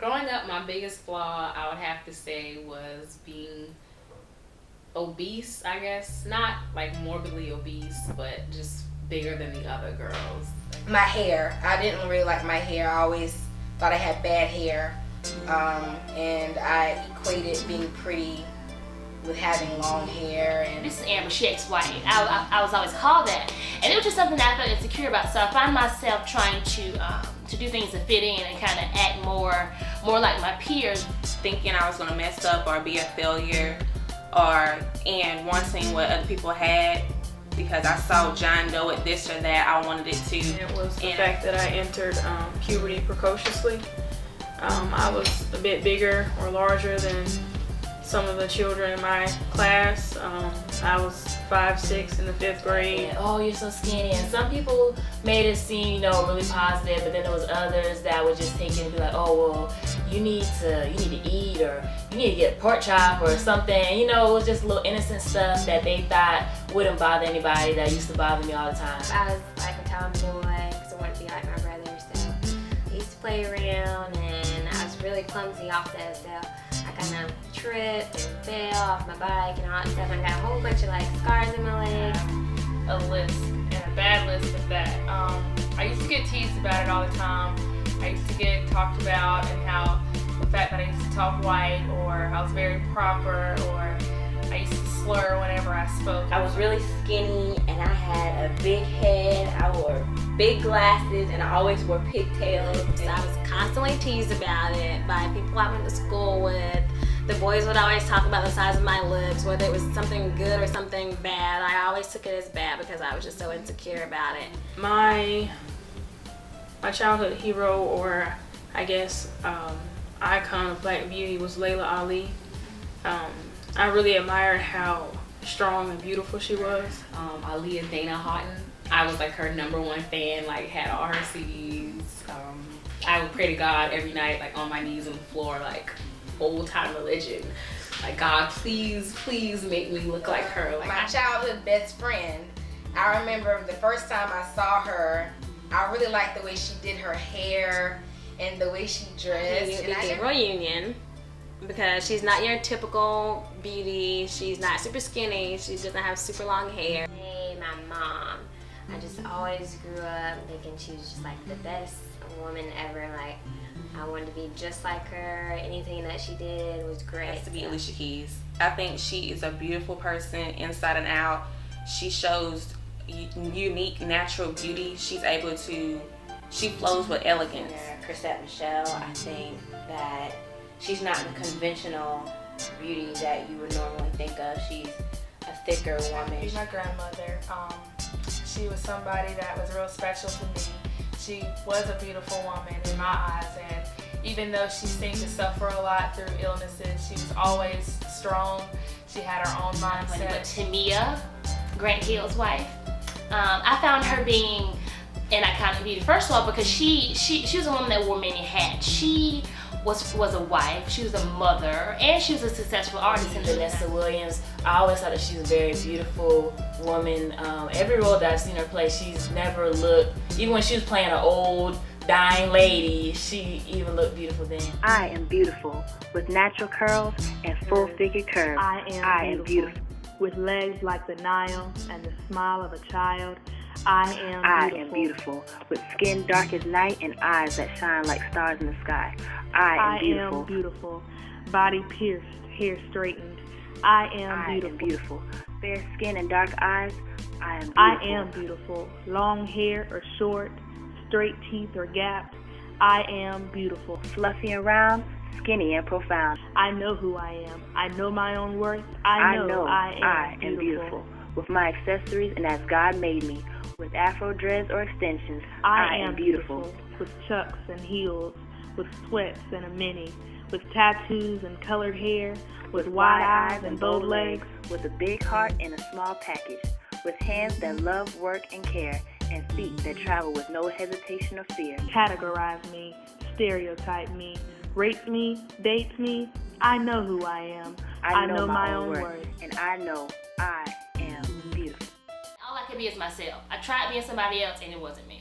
Growing up, my biggest flaw, I would have to say, was being obese, I guess. Not like morbidly obese, but just bigger than the other girls. My hair. I didn't really like my hair. I always thought I had bad hair. And I equated being pretty with having long hair. And this is Amber, she ex-white. I was always called that, and it was just something that I felt insecure about. So I find myself trying to do things to fit in and kind of act more like my peers, thinking I was gonna mess up or be a failure, and wanting what other people had because I saw John Doe at this or that. I wanted it too. It was the fact that I entered puberty precociously. I was a bit bigger or larger than some of the children in my class. I was 5'6" in the 5th grade. And, oh, you're so skinny. And some people made it seem, you know, really positive, but then there was others that would just take it and be like, oh, well, you need to eat, or you need to get pork chop or something. You know, it was just little innocent stuff that they thought wouldn't bother anybody that used to bother me all the time. I was like a tomboy because I wanted to be like my brother, so I used to play around, and I was really clumsy off that, so I kind of tripped and fell off my bike and all that stuff. And I got a whole bunch of like scars in my legs. A list, and a bad list at that. I used to get teased about it all the time. I used to get talked about, and how the fact that I used to talk white, or I was very proper, or I used to slur whenever I spoke. I was really skinny, and I had a big head. I wore big glasses, and I always wore pigtails. So I was constantly teased about it by people I went to school with. The boys would always talk about the size of my lips, whether it was something good or something bad. I always took it as bad because I was just so insecure about it. My childhood hero, or I guess icon of Black beauty, was Layla Ali. I really admired how strong and beautiful she was. Aaliyah Dana Houghton. I was like her #1 fan, like had all her CDs. I would pray to God every night, like on my knees on the floor, like old time religion. Like, God, please, please make me look like her. Like, my childhood best friend, I remember the first time I saw her, I really liked the way she did her hair and the way she dressed. We did reunion because she's not your typical beauty. She's not super skinny. She doesn't have super long hair. Hey, my mom. I just always grew up thinking she was just like the best woman ever. Like, I wanted to be just like her. Anything that she did was great. Has to be Alicia Keys. I think she is a beautiful person inside and out. She shows unique natural beauty. She's able to, she flows with elegance. Chrisette Michele, I think that she's not the conventional beauty that you would normally think of. She's a thicker woman. She's my grandmother. She was somebody that was real special to me. She was a beautiful woman in my eyes, and even though she seemed to suffer a lot through illnesses, she was always strong. She had her own mindset. But Tamia, Grant Hill's wife, I found her being an iconic beauty. First of all, because she was a woman that wore many hats. She was a wife, she was a mother, and she was a successful artist. And Vanessa Williams, I always thought that she was a very beautiful woman. Every role that I've seen her play, she's never looked, even when she was playing an old, dying lady, she even looked beautiful then. I am beautiful, with natural curls and full figure curves. I am beautiful, with legs like the Nile and the smile of a child. I am beautiful, with skin dark as night and eyes that shine like stars in the sky. I am beautiful, body pierced, hair straightened. I am beautiful, fair skin and dark eyes. I am beautiful, long hair or short, straight teeth or gapped. I am beautiful, fluffy and round, skinny and profound. I know who I am. I know my own worth. I know I am beautiful. With my accessories and as God made me, with afro dreads or extensions. I am beautiful, with chucks and heels, with sweats and a mini, with tattoos and colored hair, with wide eyes and bowed legs, with a big heart in a small package, with hands that love work and care, and feet that travel with no hesitation or fear. Categorize me, stereotype me, rates me, dates me. I know who I am. I know my own worth. And I know I am beautiful. All I could be is myself. I tried being somebody else and it wasn't me.